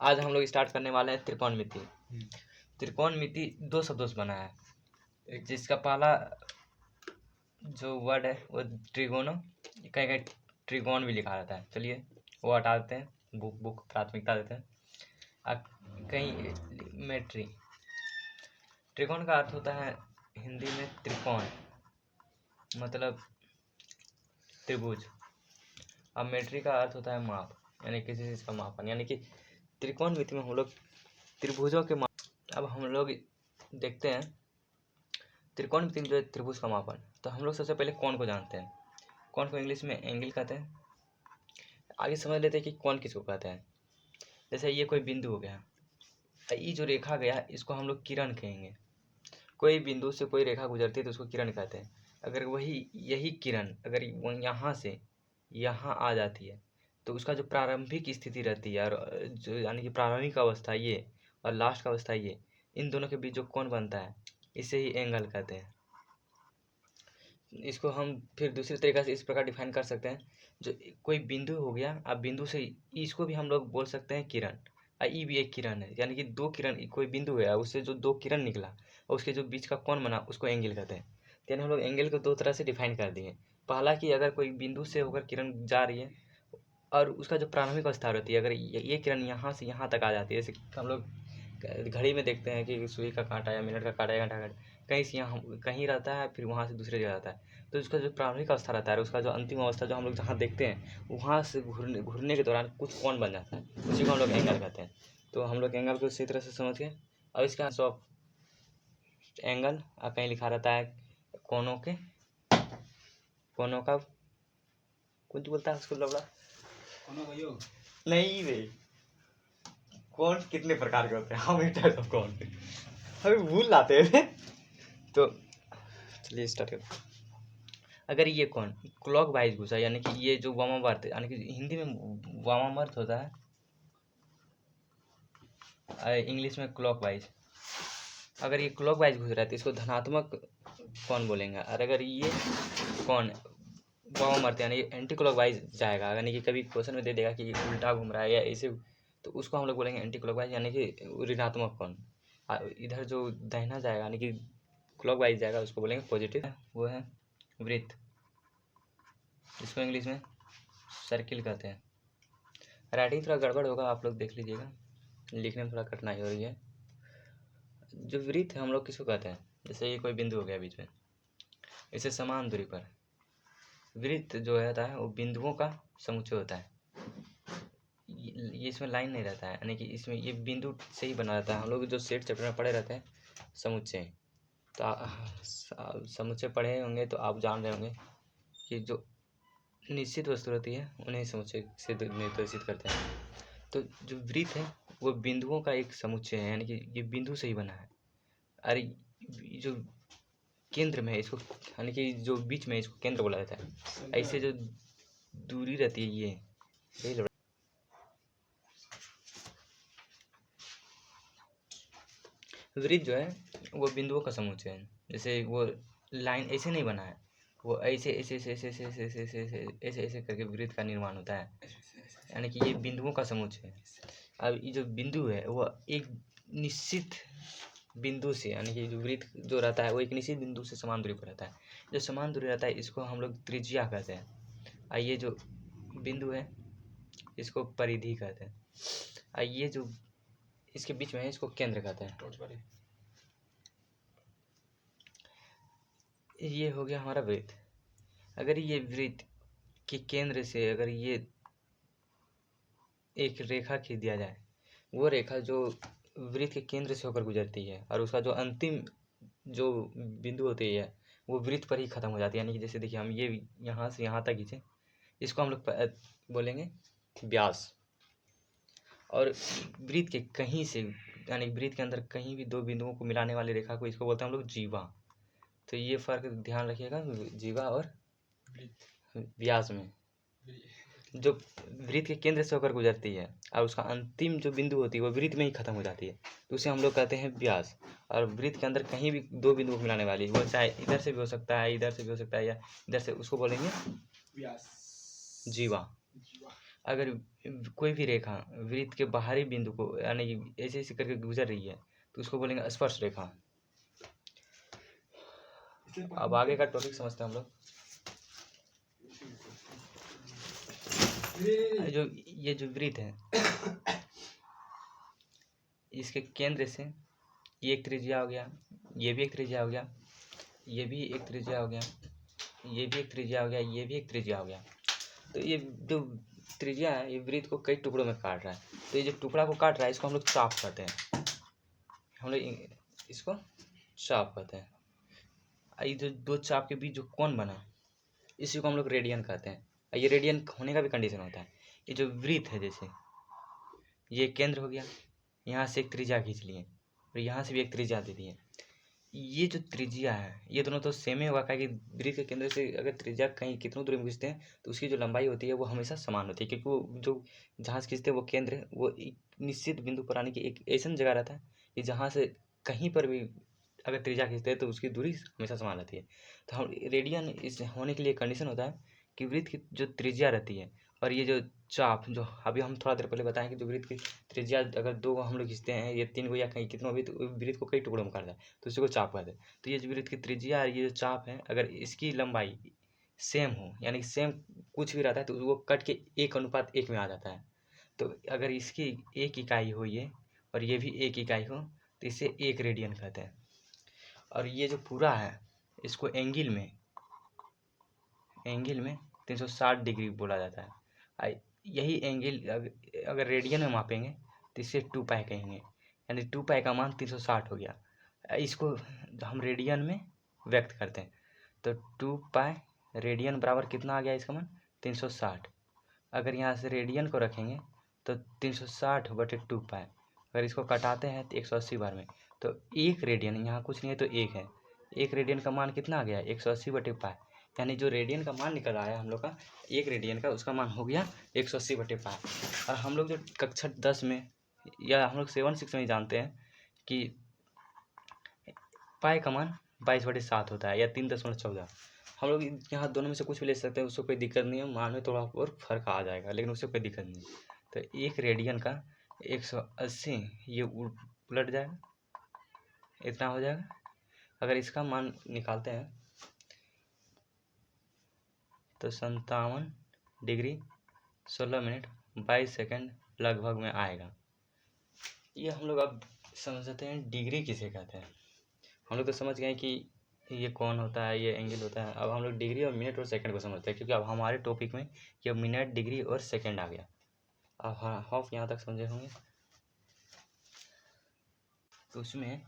आज हम लोग स्टार्ट करने वाले हैं त्रिकोणमिति। त्रिकोणमिति दो शब्दों से बना है, जिसका पहला जो वर्ड है वो ट्रिगोनो, कहीं कहीं ट्रिगोन भी लिखा रहता है। चलिए वो हटा देते हैं, बुक प्राथमिकता देते हैं। अब कहीं मेट्री, त्रिकोण का अर्थ होता है हिंदी में त्रिकोण, मतलब त्रिभुज। अब मेट्री का अर्थ होता है माप, यानी किसी चीज़ का मापन, यानी कि त्रिकोणमिति में हम लोग त्रिभुजों के माप। अब हम लोग देखते हैं त्रिकोणमिति में जो है त्रिभुज का मापन। तो हम लोग सबसे पहले कोण को जानते हैं। कोण को इंग्लिश में एंगल कहते हैं। आगे समझ लेते हैं कि कोण किसको कहते हैं। जैसे ये कोई बिंदु हो गया, ये जो रेखा गया इसको हम लोग किरण कहेंगे। कोई बिंदु से कोई रेखा गुजरती है तो उसको किरण कहते हैं। अगर यही किरण अगर वो यहाँ से यहाँ आ जाती है तो उसका जो प्रारंभिक स्थिति रहती है, और जो यानी कि प्रारंभिक अवस्था ये और लास्ट का अवस्था ये, इन दोनों के बीच जो कोण बनता है इसे ही एंगल कहते हैं। इसको हम फिर दूसरी तरीक़े से इस प्रकार डिफाइन कर सकते हैं, जो कोई बिंदु हो गया, अब बिंदु से इसको भी हम लोग बोल सकते हैं किरण। ये भी एक किरण है, यानी कि दो किरण, कोई बिंदु है उससे जो दो किरण निकला और उसके जो बीच का कोण बना उसको एंगल कहते हैं। यानी हम लोग एंगल को दो तरह से डिफाइन कर दिए। पहला कि अगर कोई बिंदु से होकर किरण जा रही है और उसका जो प्रारंभिक अवस्था रहती है, अगर ये किरण यहाँ से यहाँ तक आ जाती है, जैसे हम लोग घड़ी में देखते हैं कि सुई का कांटा या मिनट का कांटा या घंटा का कहीं से यहाँ कहीं रहता है, फिर वहाँ से दूसरे जगह रहता है। तो उसका जो प्रारंभिक अवस्था रहता है, उसका जो अंतिम अवस्था जो हम लोग जहाँ देखते हैं वहाँ से घूरने के दौरान कुछ कोण बन जाता है, उसी को हम लोग एंगल कहते हैं। तो हम लोग एंगल को इसी तरह से समझ गए। और इसका सब एंगल कहीं लिखा रहता है कोनों का कुछ बोलता है उसको लबड़ा कोनों का योग नहीं भाई, कौन कितने प्रकार के होते हैं, हम टाइप ऑफ कौन हमें भूल लाते हैं। तो चलिए स्टार्ट करते। अगर ये कौन क्लॉक वाइज घुसा, यानी कि ये जो वामावर्त, यानी कि हिंदी में वामावर्त होता है, इंग्लिश में क्लॉक वाइज। अगर ये क्लॉक वाइज घुस रहा है तो इसको धनात्मक कौन बोलेंगे। और अगर ये कौन वामावर्त यानी एंटी क्लॉक वाइज जाएगा, यानी कि कभी क्वेश्चन में दे देगा कि उल्टा घूम रहा है या ऐसे, तो उसको हम लोग बोलेंगे एंटी क्लॉक वाइज, यानी कि ऋणात्मक कौन। इधर जो दाहिना जाएगा यानी कि क्लॉक वाइज जाएगा उसको बोलेंगे पॉजिटिव। वो है वृत्त, इसको इंग्लिश में सर्किल कहते हैं। राइटिंग थोड़ा गड़बड़ होगा, आप लोग देख लीजिएगा, लिखने में थोड़ा कठिनाई हो रही है। जो वृत्त है हम लोग किसको कहते हैं, जैसे ये कोई बिंदु हो गया बीच में, इसे समान दूरी पर। वृत्त जो रहता है वो बिंदुओं का समुच्चय होता है। ये इसमें लाइन नहीं रहता है, यानी कि इसमें ये बिंदु से ही बना रहता है। हम लोग जो सेट चैप्टर में पढ़े रहते हैं समुच्चय, तो समुच्चय पढ़े होंगे तो आप जान रहे होंगे कि जो निश्चित वस्तु रहती है उन्हें समुच्चय से निर्देशित करते हैं। तो जो वृत्त है वो बिंदुओं का एक समुच्चय है, यानी कि ये बिंदु से ही बना है। अरे जो केंद्र में है इसको, यानी कि जो बीच में इसको केंद्र बोला जाता है। ऐसे जो दूरी रहती है ये यही वृत्त जो है वो बिंदुओं का समुच्चय है। जैसे वो लाइन ऐसे नहीं बना है, वो ऐसे ऐसे ऐसे ऐसे ऐसे ऐसे ऐसे ऐसे ऐसे ऐसे करके वृत्त का निर्माण होता है, यानी कि ये बिंदुओं का समुच्चय है। अब ये जो बिंदु है वो एक निश्चित बिंदु से, यानी कि जो वृत्त जो रहता है वो एक निश्चित बिंदु से समान दूरी पर रहता है। जो समान दूरी रहता है इसको हम लोग त्रिज्या कहते हैं, और ये जो बिंदु है इसको परिधि कहते हैं, और ये जो इसके बीच में है इसको केंद्र कहते हैं। ये हो गया हमारा वृत्त। अगर ये वृत्त के केंद्र से अगर ये एक रेखा खींच दिया जाए, वो रेखा जो वृत्त के केंद्र से होकर गुजरती है और उसका जो अंतिम जो बिंदु होती है वो वृत्त पर ही ख़त्म हो जाती है। यानी कि जैसे देखिए हम ये यहाँ से यहाँ तक खींचे, इसको हम लोग बोलेंगे व्यास। और वृत्त के कहीं से, यानी वृत्त के अंदर कहीं भी दो बिंदुओं को मिलाने वाली रेखा को इसको बोलते हैं हम लोग जीवा। तो ये फ़र्क ध्यान रखिएगा, जीवा और व्यास में। जो वृत्त के केंद्र से होकर गुजरती है और उसका अंतिम जो बिंदु होती है वो वृत्त में ही खत्म हो जाती है, तो उसे हम लोग कहते हैं व्यास। और वृत्त के अंदर कहीं भी दो बिंदुओं को मिलाने वाली, वो चाहे इधर से भी हो सकता है, इधर से भी हो सकता है, या इधर से, उसको बोलेंगे व्यास, जीवा। अगर कोई भी रेखा वृत्त के बाहरी बिंदु को यानी ऐसे ऐसे करके गुजर रही है तो उसको बोलेंगे स्पर्श रेखा। अब आगे का टॉपिक समझते हैं हम लोग। ये जो वृत्त है इसके केंद्र से ये एक त्रिज्या हो गया, ये भी एक त्रिज्या हो गया, ये भी एक त्रिज्या हो गया, ये भी एक त्रिज्या हो गया, ये भी एक त्रिज्या हो गया। तो ये जो त्रिज्या है ये वृत्त को कई टुकड़ों में काट रहा है। तो ये जो टुकड़ा को काट रहा है इसको हम लोग चाप कहते हैं, हम लोग इसको चाप कहते हैं। ये जो दो चाप के बीच जो कोण बना इसी को हम लोग रेडियन कहते हैं। ये रेडियन होने का भी कंडीशन होता है। ये जो वृत्त है जैसे ये केंद्र हो गया, यहाँ से एक त्रिज्या खींच लिए और यहाँ से भी एक त्रिज्या दे दिए। ये जो त्रिज्या है ये दोनों तो सेम ही होगा, क्योंकि वृत्त के केंद्र से अगर त्रिज्या कहीं कितनों दूरी में खींचते हैं तो उसकी जो लंबाई होती है वो हमेशा समान होती है, क्योंकि वो जो जहाँ से खींचते हैं वो केंद्र वो एक निश्चित बिंदु पर आने की एक ऐसा जगह रहता है कि जहाँ से कहीं पर भी अगर त्रिज्या खींचते हैं तो उसकी दूरी हमेशा समान रहती है। तो हम रेडियन इस होने के लिए कंडीशन होता है कि वृत्त की जो त्रिज्या रहती है और ये जो चाप जो अभी हम थोड़ा देर पहले बताएं कि जो वृत्त की त्रिज्या अगर 2 हम लोग खींचते हैं ये 3 या कहीं कितनों भी तो वृत्त को कई टुकड़ों में काटता है तो उसी को चाप कहते हैं। तो ये जो वृत्त की त्रिज्या और ये जो चाप है अगर इसकी लंबाई सेम हो यानी कि सेम कुछ भी रहता है तो वो कट के 1:1 में आ जाता है। तो अगर इसकी 1 इकाई हो ये और ये भी 1 इकाई हो तो इसे 1 रेडियन कहते हैं। और ये जो पूरा है इसको एंगल में 360 डिग्री बोला जाता है। यही एंगल अगर रेडियन में मापेंगे तो इसे 2π कहेंगे, यानी 2π का मान 360 हो गया। इसको हम रेडियन में व्यक्त करते हैं तो 2π रेडियन बराबर कितना आ गया इसका मान 360। अगर यहाँ से रेडियन को रखेंगे तो 360/2π, अगर इसको कटाते हैं तो 180 बार में तो 1 रेडियन, यहाँ कुछ नहीं है तो 1 है, 1 रेडियन का मान कितना आ गया 180/π, यानी जो रेडियन का मान निकल आया हम लोग का 1 रेडियन का उसका मान हो गया 180/π। और हम लोग जो कक्षा 10 में या हम लोग 7-6 में जानते हैं कि पाई का मान 22/7 होता है या 3.14। हम लोग यहाँ दोनों में से कुछ भी ले सकते हैं, उससे कोई दिक्कत नहीं है, मान में थोड़ा और फर्क आ जाएगा लेकिन उससे कोई दिक्कत नहीं। तो 1 रेडियन का 180 ये उलट जाएगा, इतना हो जाएगा। अगर इसका मान निकालते हैं तो 57 डिग्री 16 मिनट 22 सेकेंड लगभग में आएगा। ये हम लोग अब समझते हैं डिग्री किसे कहते हैं। हम लोग तो समझ गए कि ये कौन होता है, ये एंगल होता है। अब हम लोग डिग्री और मिनट और सेकंड को समझते हैं, क्योंकि अब हमारे टॉपिक में ये मिनट डिग्री और सेकंड आ गया। अब हाँ होप यहाँ तक समझे होंगे। तो उसमें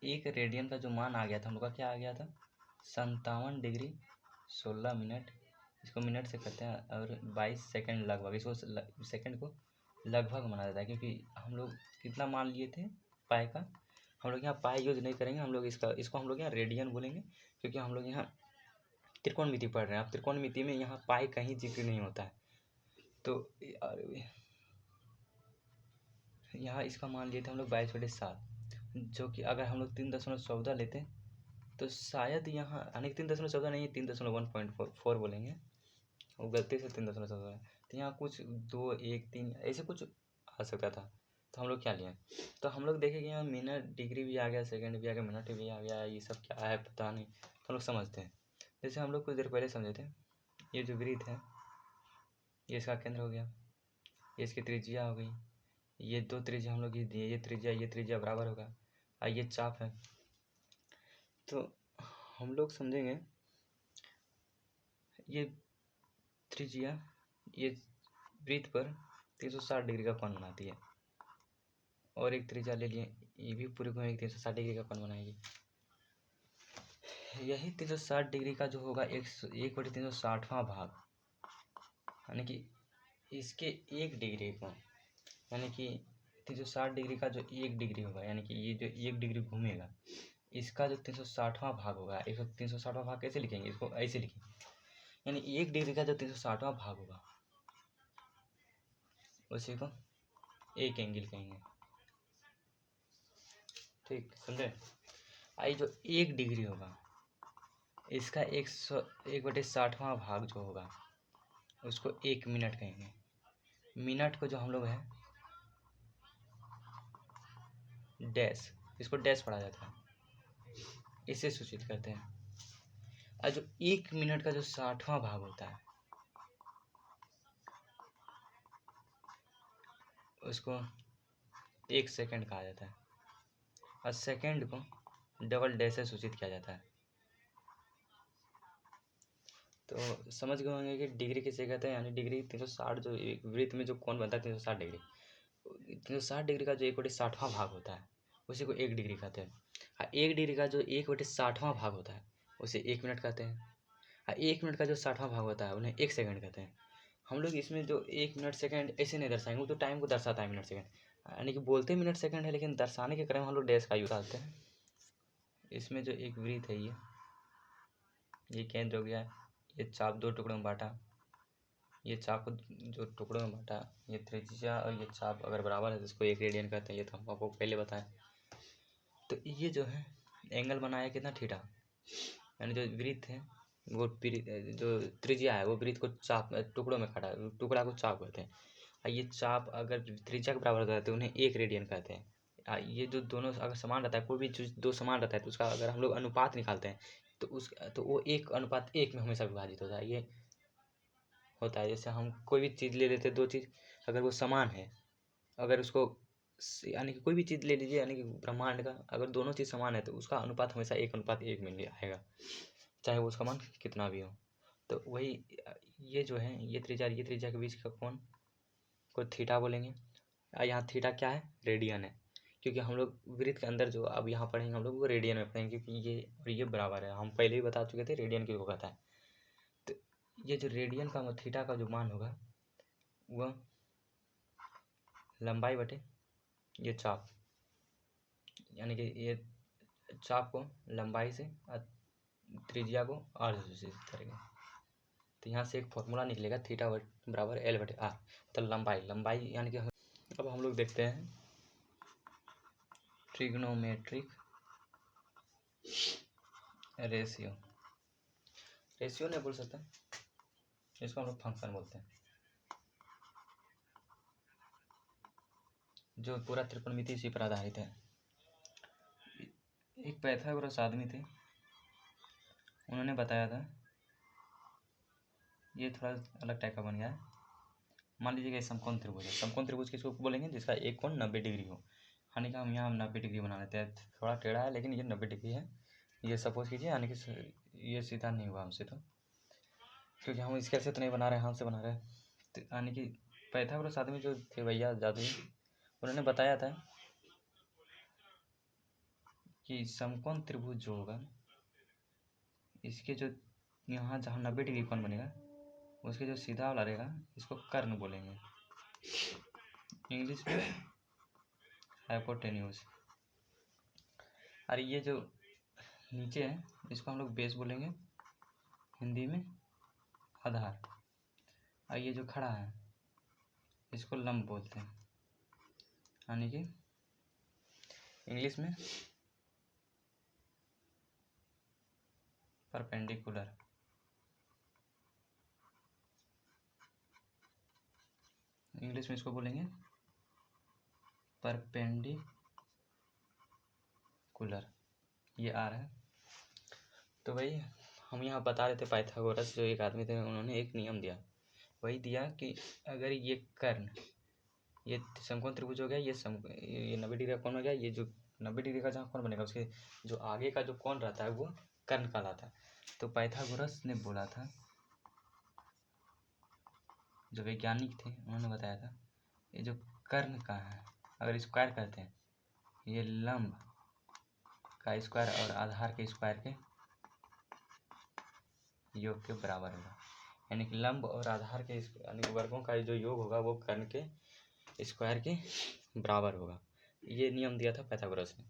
1 रेडियन का जो मान आ गया था हम लोग का क्या आ गया था 57 डिग्री 16 मिनट, इसको मिनट से करते हैं और 22 सेकेंड लगभग, इसको सेकेंड को लगभग माना जाता है क्योंकि हम लोग कितना मान लिए थे पाई का। हम लोग यहाँ पाई यूज नहीं करेंगे, हम लोग इसको हम लोग यहाँ रेडियन बोलेंगे, क्योंकि हम लोग यहाँ त्रिकोणमिति पढ़ रहे हैं। अब त्रिकोणमिति में यहाँ पाई कहीं जिक्र नहीं होता है। तो यहाँ इसका मान लिए थे हम लोग 22/7, जो कि अगर हम लोग 3.14 लेते तो शायद यहाँ यानी 3.14 नहीं 3.1.4 बोलेंगे, वो गलती से 3.14 है तो यहाँ कुछ 2 1 3 ऐसे कुछ आ सकता था। तो हम लोग क्या लिए, तो हम लोग देखेंगे यहाँ मिनट डिग्री भी आ गया, सेकंड भी आ गया, मिनट भी आ गया, ये सब क्या है पता नहीं, तो हम लोग समझते हैं। जैसे हम लोग कुछ देर पहले समझे थे ये जो वृत्त है ये इसका केंद्र हो गया, ये इसकी त्रिज्या हो गई, ये 2 त्रिज्या हम लोग ये दिए, ये त्रिज्या बराबर होगा और ये चाप है। तो हम लोग समझेंगे ये त्रिज्या ये वृत्त पर 360 डिग्री का कोण बनाती है और एक त्रिज्या ले लिए ये भी पूरी घूमेगी 360 डिग्री का कोण बनाएगी। यही 360 डिग्री का जो होगा 1/360वां भाग, यानी कि इसके 1 डिग्री को, यानी कि 360 डिग्री का जो 1 डिग्री होगा, यानी कि ये जो 1 डिग्री घूमेगा इसका जो 360वां भाग होगा, 360वां भाग कैसे लिखेंगे, इसको ऐसे लिखेंगे, यानी 1 डिग्री का जो 360वां भाग होगा उसी को एक एंगल कहेंगे। ठीक समझे। आई जो 1 डिग्री होगा इसका 1/60वां भाग जो होगा उसको 1 मिनट कहेंगे। मिनट को जो हम लोग है डैश, इसको डैश पढ़ा जाता है, इसे सूचित करते हैं। और जो 1 मिनट का जो 60वां भाग होता है उसको 1 सेकंड कहा जाता है, और सेकंड को डबल डैश से सूचित किया जाता है। तो समझ गए होंगे कि डिग्री किसे कहते हैं, यानी डिग्री 360 जो एक वृत्त में जो कोण बनता है 360 डिग्री, 360 डिग्री का जो 1/60वां भाग होता है उसी को 1 डिग्री कहते हैं। और 1 डिग्री का जो 1/60वां भाग होता है उसे 1 मिनट कहते हैं। और 1 मिनट का जो 60वां भाग होता है उन्हें 1 सेकंड कहते हैं। हम लोग इसमें जो 1 मिनट सेकंड ऐसे नहीं दर्शाएंगे, वो तो टाइम को दर्शाता है मिनट सेकंड, यानी कि बोलते मिनट सेकंड है लेकिन दर्शाने के क्रम में हम लोग डैश का यूज करते हैं। इसमें जो एक वृत्त है ये केंद्र हो गया, ये चाप 2 टुकड़ों में बांटा, ये चाप को जो टुकड़ों में बांटा, ये त्रिज्या और ये चाप अगर बराबर है तो इसको 1 रेडियन कहते हैं, ये तो हम आपको पहले बताएं। तो ये जो है एंगल बनाया कितना थीटा, यानी जो वृत्त है वो जो त्रिज्या है वो वृत्त को चाप टुकड़ों में काटा, टुकड़ा को चाप कहते हैं। और ये चाप अगर त्रिज्या के बराबर होता है तो उन्हें 1 रेडियन कहते हैं। ये जो दोनों अगर समान रहता है, कोई भी चीज़ 2 समान रहता है तो उसका अगर हम लोग अनुपात निकालते हैं तो वो 1:1 में हमेशा विभाजित होता है। ये होता है जैसे हम कोई भी चीज़ ले लेते हैं, 2 चीज़ अगर वो समान है, अगर उसको यानी कि कोई भी चीज़ ले लीजिए, यानी कि ब्रह्मांड का अगर दोनों चीज़ समान है तो उसका अनुपात हमेशा 1:1 में आएगा, चाहे वो उसका मान कितना भी हो। तो वही ये जो है ये त्रिज्या के बीच का कोण को थीटा बोलेंगे। यहाँ थीटा क्या है, रेडियन है, क्योंकि हम लोग वृत्त के अंदर जो अब यहाँ पढ़ेंगे हम लोग वो रेडियन में पढ़ेंगे, क्योंकि ये और ये बराबर है, हम पहले ही बता चुके थे रेडियन किसको कहता है। तो ये जो रेडियन का थीटा का जो मान होगा वह लंबाई बटे ये चाप, यानी कि ये चाप को लंबाई से और त्रिज्या को r से सूचित करेंगे। तो यहाँ से एक फॉर्मूला निकलेगा थीटा बराबर L/r, तो लंबाई यानी कि अब हम लोग देखते हैं ट्रिग्नोमेट्रिक रेशियो नहीं बोल सकते, इसको हम लोग फंक्शन बोलते हैं। जो पूरा त्रिकोणमिति इसी पर आधारित है। एक पाइथागोरस आदमी थे, उन्होंने बताया था, ये थोड़ा अलग टाइप का बन गया है। मान लीजिए कि समकोण त्रिभुज है, समकोण त्रिभुज किसको बोलेंगे, जिसका एक कोण 90 डिग्री हो, यानी कि हम यहाँ 90 डिग्री बना लेते हैं, थोड़ा टेढ़ा है लेकिन ये 90 डिग्री है, ये सपोज कीजिए, यानी कि ये सीधा नहीं हुआ हमसे, तो क्योंकि हम स्केल से तो नहीं बना रहे हैं, हाथ से बना रहे हैं। तो यानी कि पाइथागोरस आदमी जो थे भैया जादू, उन्होंने बताया था कि समकोण त्रिभुज जो होगा इसके जो यहाँ जहाँ 90 डिग्री कोण बनेगा उसके जो सीधा वाला रहेगा इसको कर्ण बोलेंगे, इंग्लिश में हाइपोटेन्यूज। और ये जो नीचे है इसको हम लोग बेस बोलेंगे, हिंदी में आधार। और ये जो खड़ा है इसको लंब बोलते हैं, यानी कि इंग्लिश में परपेंडिकुलर। इंग्लिश में इसको बोलेंगे परपेंडिकुलर, ये आर है। तो भाई हम यहाँ बता रहे थे पाइथागोरस जो एक आदमी थे, उन्होंने एक नियम दिया, वही दिया कि अगर ये कर्ण, ये समकोण त्रिभुज हो गया, ये 90 डिग्री का कोण हो गया, ये जो 90 डिग्री का जहाँ कोण बनेगा उसके जो आगे का जो कोण रहता है वो कर्ण कहलाता है। तो पाइथागोरस ने बोला था, जो वैज्ञानिक थे उन्होंने बताया था, ये जो कर्ण का है अगर स्क्वायर करते हैं, ये लंब का स्क्वायर और आधार के स्क्वायर के योग के बराबर होगा, यानी कि लंब और आधार के यानी वर्गों का जो योग होगा वो कर्ण के स्क्वायर के बराबर होगा। ये नियम दिया था पाइथागोरस ने।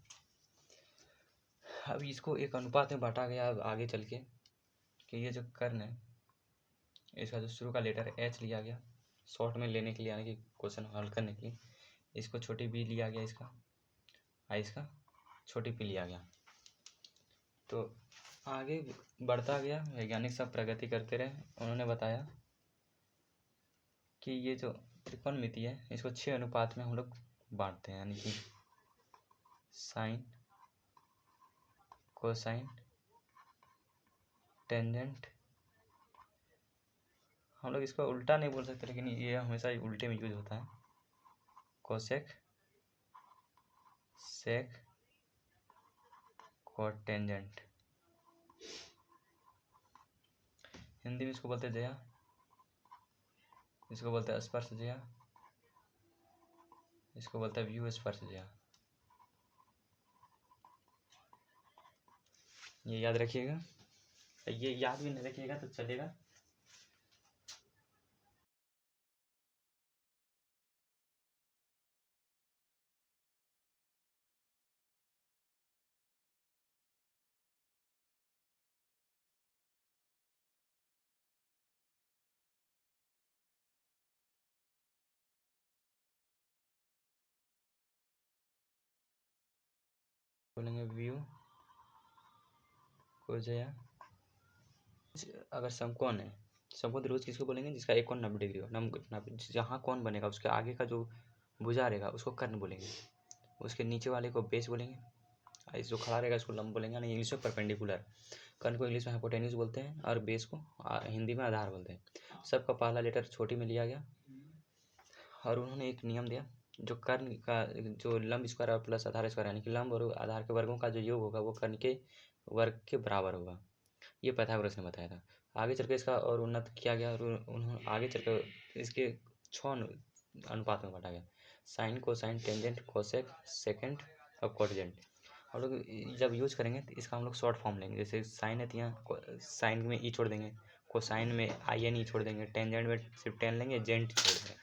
अब इसको एक अनुपात में बांटा गया आगे चल के, कि ये जो कर्ण है इसका जो शुरू का लेटर H लिया गया शॉर्ट में लेने के लिए, यानी कि क्वेश्चन हल करने के लिए, इसको छोटी b लिया गया, इसका छोटी p लिया गया। तो आगे बढ़ता गया, वैज्ञानिक सब प्रगति करते रहे। उन्होंने बताया कि ये जो त्रिकोणमिति है, इसको 6 अनुपात में हम लोग बांटते हैं, यानी कि साइन, कोसाइन, टेंजेंट। हम लोग इसको उल्टा नहीं बोल सकते, लेकिन ये हमेशा उल्टे में यूज होता है। कोसेक, सेक, कोटेंजेंट। हिंदी में इसको बोलते हैं जया, इसको बोलते हैं स्पर्श जया, इसको बोलते हैं व्यू स्पर्श जया। ये याद रखिएगा, ये याद भी नहीं रखिएगा तो चलेगा। बोलेंगे व्यू को जया। अगर समकोण है, समकोण त्रिभुज किसको बोलेंगे? जिसका एक कोण 90 डिग्री हो। जहाँ कोण बनेगा उसके आगे का जो भुजा रहेगा उसको कर्ण बोलेंगे, उसके नीचे वाले को बेस बोलेंगे, इस जो खड़ा रहेगा इसको लंब बोलेंगे, यानी इंग्लिश में परपेंडिकुलर। कर्ण को इंग्लिश में हाइपोटेन्यूज बोलते हैं और बेस को हिंदी में आधार बोलते हैं। सबका पहला लेटर छोटी में लिया गया और उन्होंने एक नियम दिया, जो कर्ण का जो लंब स्क्वायर और प्लस आधार स्क्वायर, यानी कि लंब और आधार के वर्गों का जो योग होगा वो कर्ण के वर्ग के बराबर होगा। ये पाइथागोरस ने बताया था। आगे चल के इसका और उन्नत किया गया और उन्होंने आगे चल कर इसके 6 अनुपात में बांटा गया। Sine, cosine, tangent, cosec, secant और कोटजेंट। हम लोग जब यूज करेंगे तो इसका हम लोग शॉर्ट फॉर्म लेंगे। जैसे साइन है तो यहाँ साइन में ई छोड़ देंगे, कोसाइन में आई एन ई छोड़ देंगे, टेंजेंट में सिर्फ टेन लेंगे, जेंट छोड़ देंगे।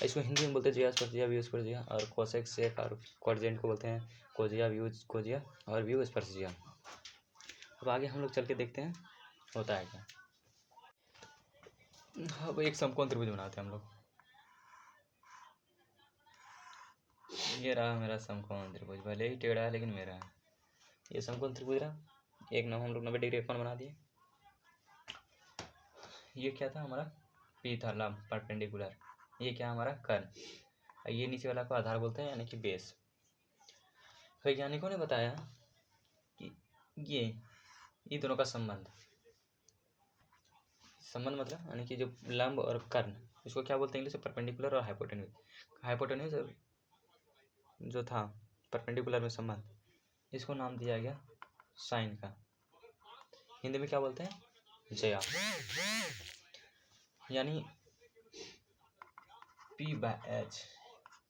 इसको हिंदी में बोलते हैं जिया स्पर्श जिया, व्यू स्पर्श जिया। और कोसेक, सेक और कोटजेंट को बोलते हैं कोजिया, व्यू कोजिया और व्यू स्पर्श जिया। अब आगे हम लोग चल के देखते हैं होता है क्या। अब एक समकोण त्रिभुज बनाते हैं हम लोग। ये रहा मेरा समकोण त्रिभुज, भले ही टेढ़ा है लेकिन मेरा है। ये समकोण त्रिभुज रहा, एक नाम हम लोग 90 डिग्री कोण बना दिए। ये क्या था हमारा? पी था, लंब परपेंडिकुलर। ये क्या हमारा? कर्ण। ये नीचे वाला को आधार बोलते हैं, यानी कि बेस। वैज्ञानिकों ने बताया कि ये दोनों का संबंध मतलब यानी कि जो लंब और कर्ण, इसको क्या बोलते हैं इंग्लिश में? परपेंडिकुलर और हाइपोटेन्यूज। हाइपोटेन्यूज जो था परपेंडिकुलर में संबंध, इसको नाम दिया गया साइन का। हिंदी में क्या बोलते हैं? जया। यानी P/H,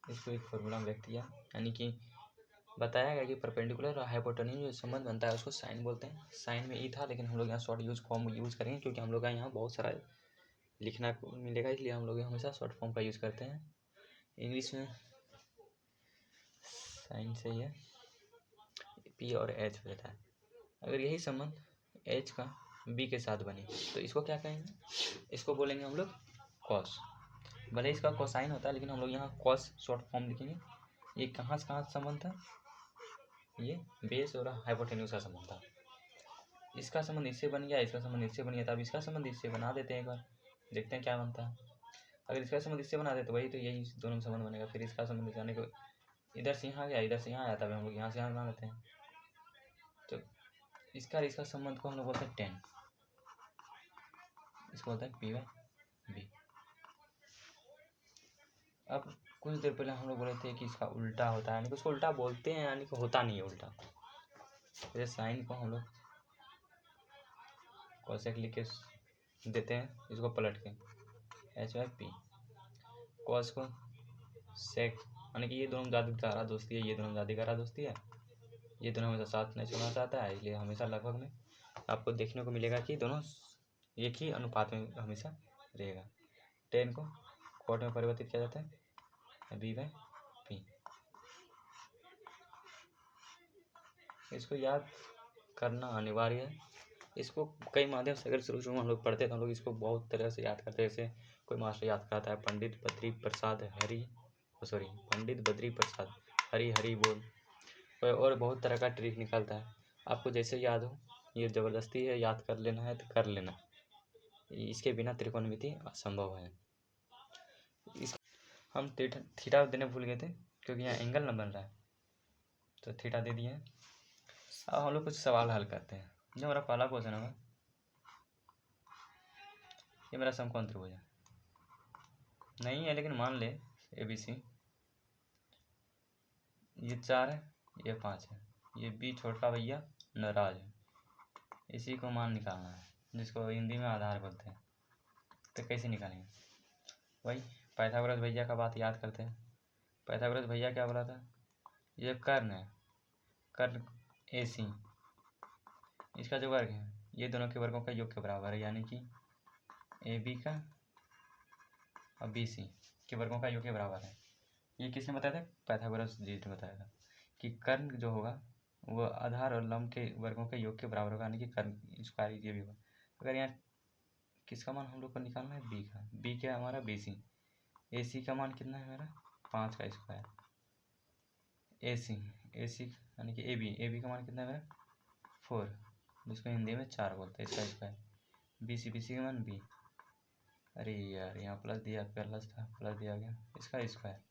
इसको एक फॉर्मूला में व्यक्त किया, यानी कि बताया गया कि परपेंडिकुलर और हाइपोटेन्यूज जो संबंध बनता है उसको साइन बोलते हैं। साइन में ई था, लेकिन हम लोग यहाँ शॉर्ट फॉर्म यूज करेंगे क्योंकि हम लोग का यहाँ बहुत सारा लिखना मिलेगा, इसलिए हम लोग हमेशा शॉर्ट फॉर्म का यूज करते हैं। इंग्लिश में साइन से ही है, P और H हो जाता है। अगर यही संबंध H का B के साथ बने तो इसको क्या कहेंगे? इसको बोलेंगे हम लोग कॉस। भले इसका कोसाइन होता है लेकिन हम लोग यहाँ कॉस शॉर्ट फॉर्म लिखेंगे। ये कहाँ से कहाँ संबंध था? ये बेस और हाइपोटेन्यूज का संबंध था। इसका संबंध इससे बन गया, इसका संबंध इससे बन गया, तब इसका संबंध इससे बना देते हैं एक बार, देखते हैं क्या बनता है। अगर इसका संबंध इससे बना दे तो वही तो यही दोनों संबंध बनेगा। फिर इसका संबंध जाने को इधर से यहाँ गया, इधर से यहाँ आया, तब हम लोग यहाँ से यहाँ बना लेते हैं। तो इसका संबंध को हम लोग बोलते हैं टेन, इसको बोलते हैं P/B। अब कुछ देर पहले हम लोग बोले थे कि इसका उल्टा होता है, यानी कि उसको उल्टा बोलते हैं, यानी कि होता नहीं है उल्टा। जैसे साइन को हम लोग कोसेक लिख के देते हैं, इसको पलट के H/P। कॉस को सेक, यानी कि ये दोनों जाति गारा दोस्ती है, ये दोनों जाति गारा दोस्ती है, ये दोनों हमेशा साथ नहीं छोड़ना चाहता है, इसलिए हमेशा लगभग में आपको देखने को मिलेगा कि दोनों एक ही अनुपात में हमेशा रहेगा। टेन को कोट में परिवर्तित किया जाता है B/P। इसको याद करना अनिवार्य है। इसको कई माध्यम से अगर शुरू में हम लोग पढ़ते तो हम लोग इसको बहुत तरह से याद करते हैं। जैसे कोई मास्टर याद कराता है पंडित बद्री प्रसाद हरी हरी बोल, और बहुत तरह का ट्रिक निकालता है। आपको जैसे याद हो, ये ज़बरदस्ती है, याद कर लेना है तो कर लेना, इसके बिना त्रिकोणमिति असंभव है। हम थीटा देने भूल गए थे क्योंकि यहाँ एंगल न बन रहा है, तो थीटा दे दिए। अब हम लोग कुछ सवाल हल करते हैं। जो हमारा पहला क्वेश्चन होगा, ये मेरा समकोण त्रिभुज है, नहीं है लेकिन मान ले ABC, ये 4 है, ये 5 है, ये B छोटा भैया नाराज है, इसी को मान निकालना है, जिसको हिंदी में आधार बोलते हैं। तो कैसे निकालेंगे? वही पाइथागोरस भैया का बात याद करते हैं। पाइथागोरस भैया क्या बोला था? ये कर्ण है, कर्ण AC, इसका जो वर्ग है ये दोनों के वर्गों का योग के बराबर है, यानी कि AB का और BC के वर्गों का योग के बराबर है। ये किसने बताया था? पाइथागोरस जी ने बताया था कि कर्ण जो होगा वो आधार और लंब के वर्गों के योग के बराबर होगा, यानी कि कर्ण स्क्वायर ये भी होगा। अगर यहाँ किसका मान हम लोग को निकालना है? B का। B क्या है हमारा? BC। AC का मान कितना है हमारा? 5 का स्क्वायर। AC यानी कि AB का मान कितना है मेरा? 4, जिसको हिंदी में 4 बोलते हैं, इसका स्क्वायर। BC का मान B। अरे यार यहाँ प्लस दिया, प्लस था, प्लस दिया गया, इसका स्क्वायर।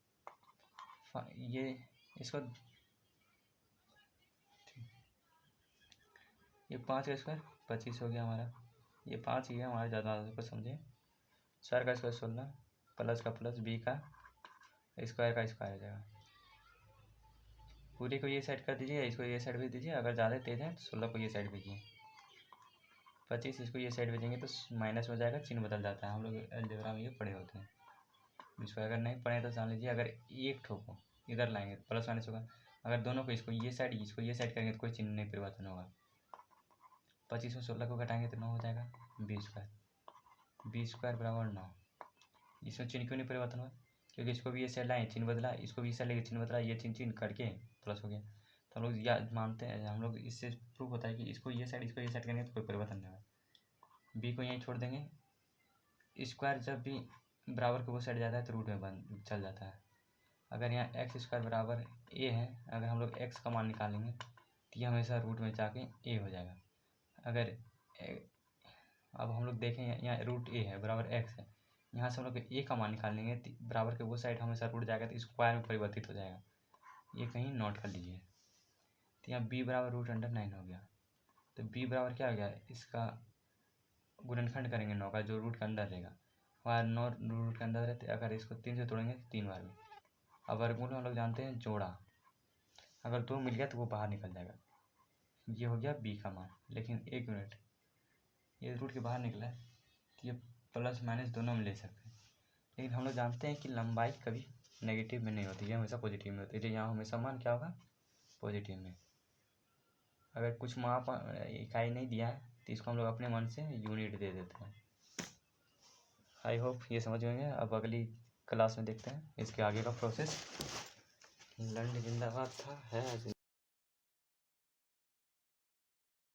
ये इसको ये 5 का स्क्वायर 25 हो गया हमारा। ये 5 ही है हमारा, ज़्यादा को समझे। 4 का स्क्वायर 16, प्लस का प्लस, B का स्क्वायर का स्क्वायर हो जाएगा। पूरे को ये साइड कर दीजिए, इसको ये साइड भेज दीजिए। अगर ज़्यादा तेज है तो 16 को ये साइड भेजिए, 25 इसको ये साइड भेजेंगे तो माइनस में जाएगा, चिन्ह बदल जाता है। हम लोग अलजेब्रा में ये पढ़े होते हैं। इसको अगर नहीं पढ़े तो जान लीजिए, अगर एक ठो को इधर लाएंगे तो प्लस माइनस होगा, अगर दोनों को इसको ये साइड करेंगे तो कोई चिन्ह नहीं परिवर्तन होगा। 25 में 16 को घटाएंगे तो 9 हो जाएगा। B स्क्वायर बराबर 9। इसमें चिन्ह क्यों नहीं परिवर्तन हुआ? क्योंकि इसको भी ये साइड लाए, चिन्ह बदला, इसको भी साइड लेके चिन्ह बदला, ये चिन्ह करके प्लस हो गया। तो हम लोग याद मानते हैं, हम लोग इससे प्रूव होता है कि इसको ये साइड करेंगे तो कोई परिवर्तन नहीं होगा। B को यहीं छोड़ देंगे। स्क्वायर जब भी बराबर के वो साइड जाता है तो रूट में चल जाता है। अगर यहाँ एक्स स्क्वायर बराबर A है, अगर हम लोग x का मान निकालेंगे तो ये हमेशा रूट में जाके A हो जाएगा। अगर अब हम लोग देखें यहाँ रूट A है बराबर x है, यहाँ से हम लोग A का मान निकालेंगे तो बराबर के वो साइड हमेशा रूट जाएगा तो स्क्वायर में परिवर्तित हो जाएगा। ये कहीं नोट कर लीजिए। तो यहाँ B बराबर √9 हो गया। तो B बराबर क्या हो गया? इसका गुणनखंड करेंगे 9 का, जो रूट के अंदर रहेगा, वहाँ 9 रूट के अंदर रहते। अगर इसको 3 से तोड़ेंगे 3 बार में। अब वर्गमूल हम लोग जानते हैं जोड़ा, अगर 2 मिल गया तो वो बाहर निकल जाएगा। ये हो गया B का मान। लेकिन एक मिनट, ये रूट के बाहर निकला है तो ये प्लस माइनस दोनों में ले सकते हैं, लेकिन हम लोग जानते हैं कि लंबाई कभी नेगेटिव में नहीं होती है, हमेशा पॉजिटिव में होती है। तो यहाँ हमेशा मान क्या होगा? पॉजिटिव में। अगर कुछ माप इकाई नहीं दिया है तो इसको हम लोग अपने मन से यूनिट दे देते हैं। आई होप ये समझ गए। अब अगली क्लास में देखते हैं इसके आगे का प्रोसेस। लंड जिंदाबाद था है।